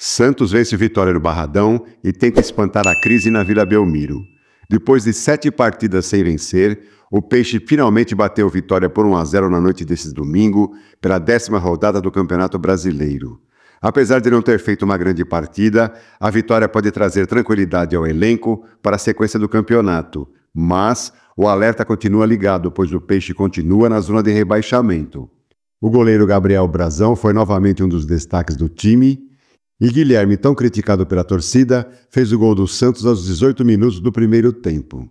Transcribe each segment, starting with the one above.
Santos vence Vitória no Barradão e tenta espantar a crise na Vila Belmiro. Depois de 7 partidas sem vencer, o Peixe finalmente bateu Vitória por 1-0 na noite desse domingo, pela 10ª rodada do Campeonato Brasileiro. Apesar de não ter feito uma grande partida, a vitória pode trazer tranquilidade ao elenco para a sequência do campeonato. Mas o alerta continua ligado, pois o Peixe continua na zona de rebaixamento. O goleiro Gabriel Brazão foi novamente um dos destaques do time, e Guilherme, tão criticado pela torcida, fez o gol do Santos aos 18 minutos do primeiro tempo.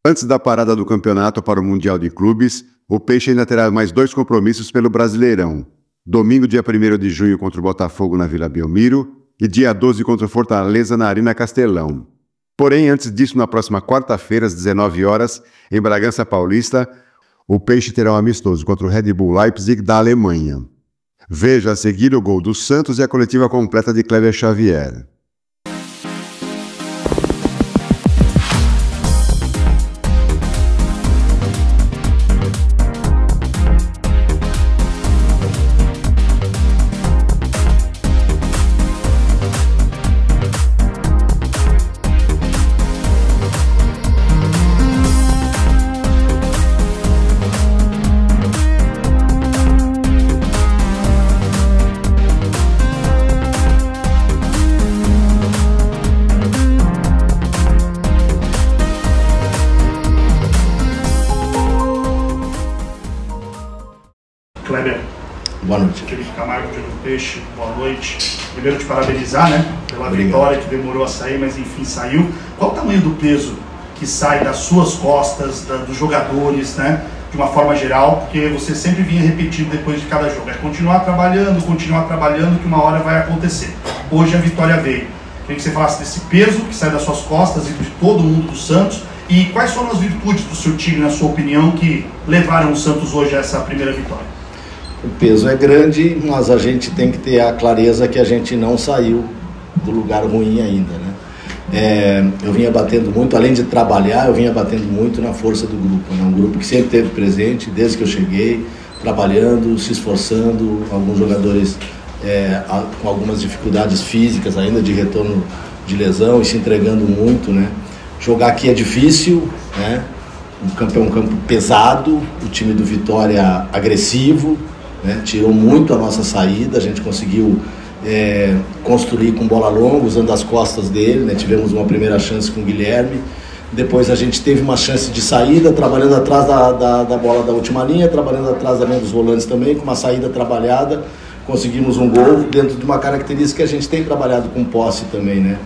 Antes da parada do campeonato para o Mundial de Clubes, o Peixe ainda terá mais 2 compromissos pelo Brasileirão. Domingo, dia 1º de junho, contra o Botafogo na Vila Belmiro e dia 12 contra o Fortaleza na Arena Castelão. Porém, antes disso, na próxima quarta-feira, às 19 horas, em Bragança Paulista, o Peixe terá um amistoso contra o Red Bull Leipzig da Alemanha. Veja a seguir o gol do Santos e a coletiva completa de Cléber Xavier. Cléber, boa noite. Felipe Camargo, de Novo Peixe, boa noite. Primeiro te parabenizar, né, pela vitória que demorou a sair, mas enfim saiu. Qual o tamanho do peso que sai das suas costas, dos jogadores, né, de uma forma geral? Porque você sempre vinha repetindo depois de cada jogo, é continuar trabalhando, que uma hora vai acontecer. Hoje a vitória veio. Queria que você falasse desse peso que sai das suas costas e de todo mundo do Santos. E quais foram as virtudes do seu time, na sua opinião, que levaram o Santos hoje a essa primeira vitória? O peso é grande, mas a gente tem que ter a clareza que a gente não saiu do lugar ruim ainda, né? Eu vinha batendo muito, além de trabalhar, eu vinha batendo muito na força do grupo, né? Um grupo que sempre esteve presente, desde que eu cheguei, trabalhando, se esforçando, alguns jogadores com algumas dificuldades físicas ainda, de retorno de lesão e se entregando muito, né? Jogar aqui é difícil, né? O campo é um campo pesado, o time do Vitória agressivo, né? Tirou muito a nossa saída, a gente conseguiu construir com bola longa, usando as costas dele, né? Tivemos uma primeira chance com o Guilherme, depois a gente teve uma chance de saída, trabalhando atrás da bola da última linha, trabalhando atrás da linha dos volantes também, com uma saída trabalhada, conseguimos um gol dentro de uma característica que a gente tem trabalhado com posse também, né?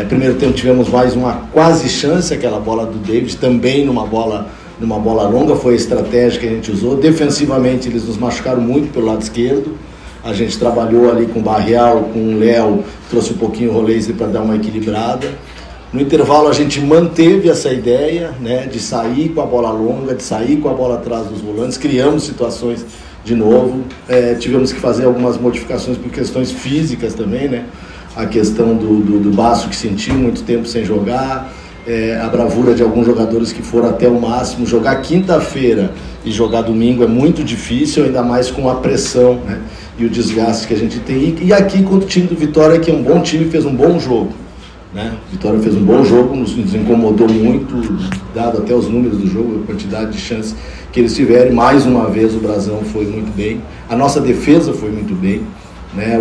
Primeiro tempo tivemos mais uma quase chance, aquela bola do David, também numa bola longa, foi a estratégia que a gente usou. Defensivamente eles nos machucaram muito pelo lado esquerdo, a gente trabalhou ali com o Barreal, com o Léo, trouxe um pouquinho o Roleze para dar uma equilibrada. No intervalo a gente manteve essa ideia, né, de sair com a bola longa, de sair com a bola atrás dos volantes, criamos situações de novo, tivemos que fazer algumas modificações por questões físicas também, né? A questão do Basso, que sentiu muito tempo sem jogar, a bravura de alguns jogadores que foram até o máximo. Jogar quinta-feira e jogar domingo é muito difícil, ainda mais com a pressão, né, e o desgaste que a gente tem. E aqui contra o time do Vitória, que é um bom time, fez um bom jogo, né? Vitória fez um bom jogo, nos incomodou muito, dado até os números do jogo, a quantidade de chances que eles tiveram. Mais uma vez o Brazão foi muito bem, a nossa defesa foi muito bem, né?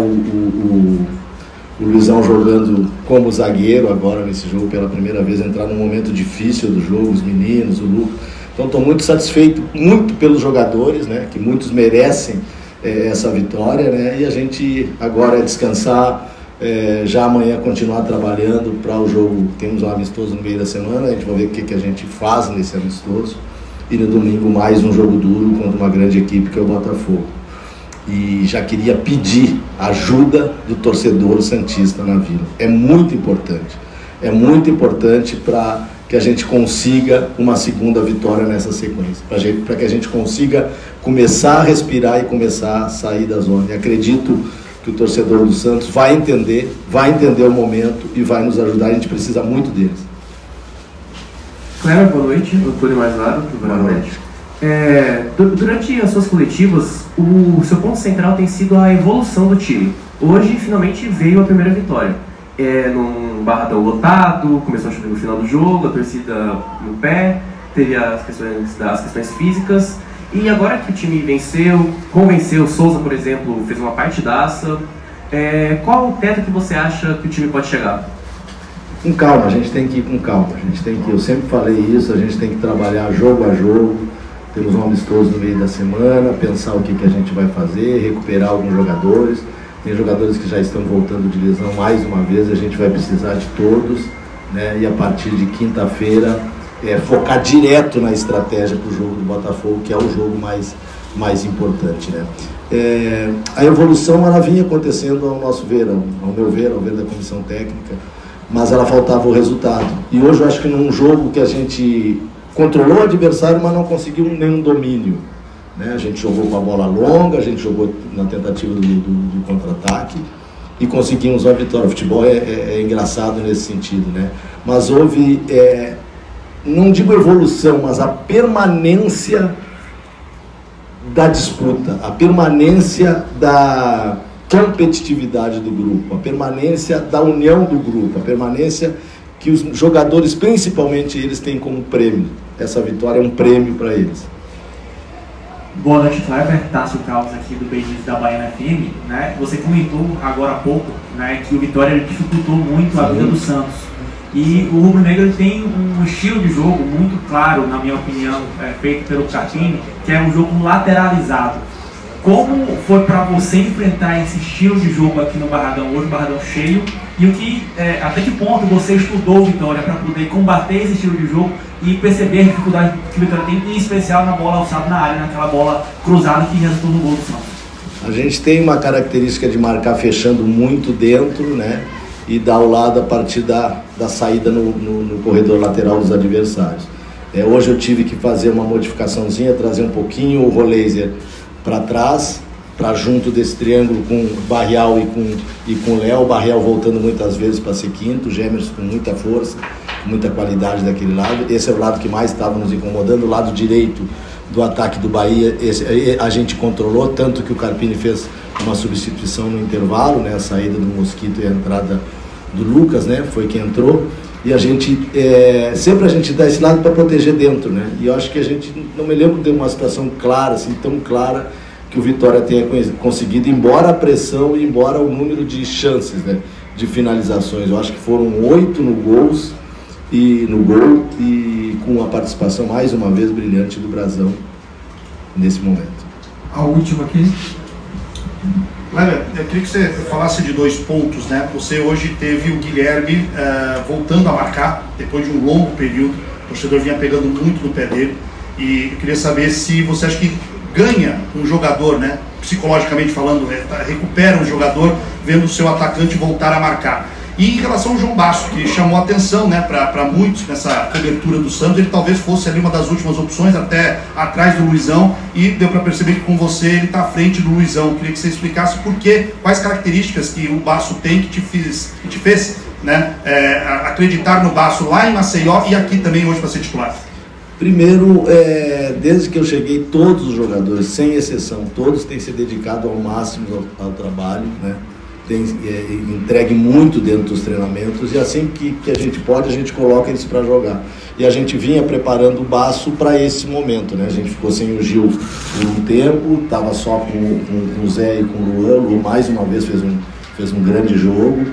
O Luizão jogando como zagueiro agora nesse jogo pela primeira vez, entrar num momento difícil do jogo, os meninos, o Lucas. Então estou muito satisfeito, muito pelos jogadores, né, que muitos merecem essa vitória, né, e a gente agora é descansar, já amanhã continuar trabalhando para o jogo. Temos um amistoso no meio da semana, a gente vai ver o que a gente faz nesse amistoso, e no domingo mais um jogo duro contra uma grande equipe que é o Botafogo. E já queria pedir ajuda do torcedor santista na Vila. É muito importante para que a gente consiga uma segunda vitória nessa sequência, para que a gente consiga começar a respirar e começar a sair da zona. E acredito que o torcedor do Santos vai entender o momento e vai nos ajudar. A gente precisa muito deles. Cléber, boa noite. Antônio Maisaro, do Boa noite. Durante as suas coletivas, o seu ponto central tem sido a evolução do time. Hoje, finalmente, veio a primeira vitória. Num barradão lotado, começou a chover no final do jogo, a torcida no pé, teve as questões físicas, e agora que o time venceu, convenceu, o Souza, por exemplo, fez uma partidaça, qual o teto que você acha que o time pode chegar? Com calma, a gente tem que ir com calma, eu sempre falei isso, a gente tem que trabalhar jogo a jogo, temos um amistoso no meio da semana, pensar o que a gente vai fazer, recuperar alguns jogadores. Tem jogadores que já estão voltando de lesão mais uma vez, a gente vai precisar de todos, né? E a partir de quinta-feira focar direto na estratégia para o jogo do Botafogo, que é o jogo mais importante, né? A evolução ela vinha acontecendo ao meu ver, ao ver da comissão técnica, mas ela faltava o resultado. E hoje eu acho que num jogo que a gente controlou o adversário, mas não conseguiu nenhum domínio. A gente jogou com a bola longa, a gente jogou na tentativa do contra-ataque e conseguimos uma vitória. O futebol é engraçado nesse sentido, né? Mas houve, não digo evolução, mas a permanência da disputa, a permanência da competitividade do grupo, a permanência da união do grupo, a permanência que os jogadores, principalmente eles, têm como prêmio. Essa vitória é um prêmio para eles. Boa noite, Kleber. Tássio Carlos aqui do Beijinhos da Baiana FM. Né? Você comentou agora há pouco, né, que o Vitória dificultou muito a vida do Santos. E o Rubro Negro tem um estilo de jogo muito claro, na minha opinião, feito pelo Carpini, que é um jogo lateralizado. Como foi para você enfrentar esse estilo de jogo aqui no Barradão hoje, Barradão cheio, e até que ponto você estudou o Vitória para poder combater esse estilo de jogo e perceber a dificuldade que o Vitória tem, em especial na bola alçada na área, naquela bola cruzada que resultou no gol do Santos? A gente tem uma característica de marcar fechando muito dentro, né, e dar o lado a partir da saída no corredor lateral dos adversários. Hoje eu tive que fazer uma modificaçãozinha, trazer um pouquinho o Roleiser para trás, para junto desse triângulo com Barreal e com o Léo. Barreal voltando muitas vezes para ser quinto, Gemerson com muita força, com muita qualidade daquele lado. Esse é o lado que mais estava nos incomodando. O lado direito do ataque do Bahia, a gente controlou, tanto que o Carpini fez uma substituição no intervalo, né? A saída do Mosquito e a entrada do Lucas, né? Foi quem entrou. E a gente, sempre a gente dá esse lado para proteger dentro, né? E eu acho que a gente, não me lembro de uma situação clara, assim, tão clara, que o Vitória tenha conseguido, embora a pressão e embora o número de chances, né, de finalizações. Eu acho que foram 8 no gol e com a participação, mais uma vez, brilhante do Brasão nesse momento. A última aqui. Kleber, eu queria que você falasse de 2 pontos, né? Você hoje teve o Guilherme voltando a marcar, depois de um longo período. O torcedor vinha pegando muito no pé dele. E eu queria saber se você acha que ganha um jogador, né? Psicologicamente falando, recupera um jogador vendo o seu atacante voltar a marcar. E em relação ao João Basso, que chamou a atenção, né, para muitos nessa cobertura do Santos, ele talvez fosse ali uma das últimas opções, até atrás do Luizão, e deu para perceber que com você ele está à frente do Luizão. Queria que você explicasse por quê, quais características que o Basso tem que te fez, né, acreditar no Basso lá em Maceió e aqui também hoje para ser titular. Primeiro, desde que eu cheguei, todos os jogadores, sem exceção, todos têm se dedicado ao máximo ao trabalho, né? Tem entregue muito dentro dos treinamentos e assim que a gente pode, a gente coloca eles para jogar. E a gente vinha preparando o Basso para esse momento, né? A gente ficou sem o Gil por um tempo, estava só com o Zé e com o Luan. O Luan mais uma vez fez um grande jogo.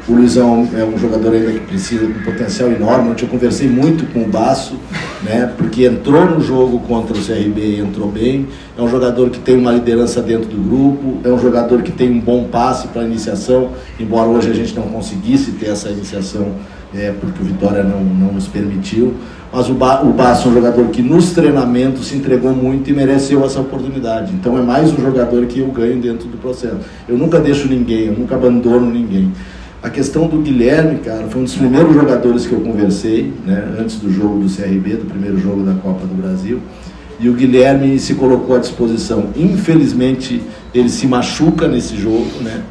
O Luizão é um jogador ainda que precisa de um potencial enorme. Eu conversei muito com o Basso, né, porque entrou no jogo contra o CRB e entrou bem. É um jogador que tem uma liderança dentro do grupo, é um jogador que tem um bom passe para a iniciação, embora hoje a gente não conseguisse ter essa iniciação porque o Vitória não nos permitiu. Mas o Basso é um jogador que nos treinamentos se entregou muito e mereceu essa oportunidade. Então é mais um jogador que eu ganho dentro do processo. Eu nunca deixo ninguém, eu nunca abandono ninguém. A questão do Guilherme, cara, foi um dos primeiros jogadores que eu conversei, né, antes do jogo do CRB, do primeiro jogo da Copa do Brasil. E o Guilherme se colocou à disposição. Infelizmente, ele se machuca nesse jogo, né,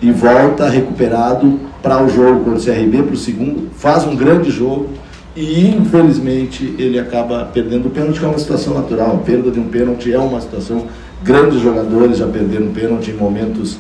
e volta recuperado para o jogo contra o CRB, para o segundo, faz um grande jogo. E infelizmente ele acaba perdendo o pênalti, que é uma situação natural. A perda de um pênalti é uma situação grandes jogadores já perderam pênalti em momentos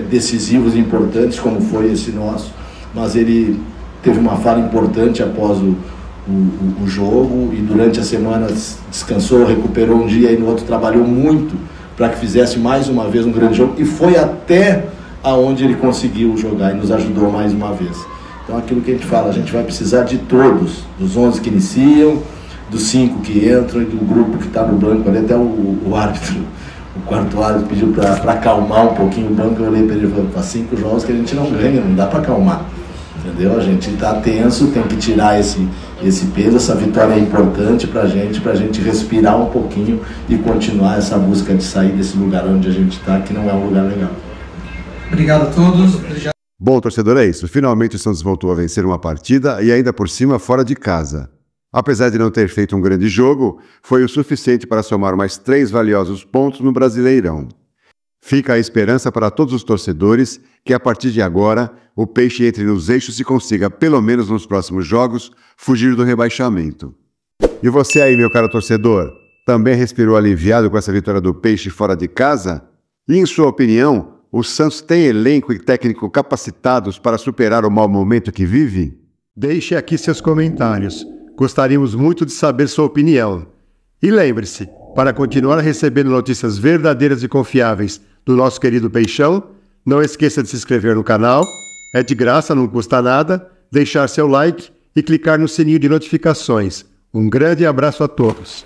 decisivos e importantes, como foi esse nosso, mas ele teve uma falha importante após o jogo e durante a semana descansou, recuperou um dia e no outro trabalhou muito para que fizesse mais uma vez um grande jogo e foi até aonde ele conseguiu jogar e nos ajudou mais uma vez. Então aquilo que a gente fala, a gente vai precisar de todos, dos 11 que iniciam, dos 5 que entram e do grupo que está no banco, ali até o árbitro, o quarto árbitro pediu para acalmar um pouquinho o banco, eu olhei para ele e falei, para 5 jogos que a gente não ganha, não dá para acalmar. Entendeu? A gente está tenso, tem que tirar esse peso, essa vitória é importante para a gente respirar um pouquinho e continuar essa busca de sair desse lugar onde a gente está, que não é um lugar legal. Obrigado a todos. Bom, torcedor, é isso. Finalmente o Santos voltou a vencer uma partida e ainda por cima fora de casa. Apesar de não ter feito um grande jogo, foi o suficiente para somar mais 3 valiosos pontos no Brasileirão. Fica a esperança para todos os torcedores que, a partir de agora, o Peixe entre nos eixos e consiga, pelo menos nos próximos jogos, fugir do rebaixamento. E você aí, meu caro torcedor, também respirou aliviado com essa vitória do Peixe fora de casa? E, em sua opinião, o Santos tem elenco e técnico capacitados para superar o mau momento que vive? Deixe aqui seus comentários. Gostaríamos muito de saber sua opinião. E lembre-se, para continuar recebendo notícias verdadeiras e confiáveis do nosso querido Peixão, não esqueça de se inscrever no canal, é de graça, não custa nada, deixar seu like e clicar no sininho de notificações. Um grande abraço a todos.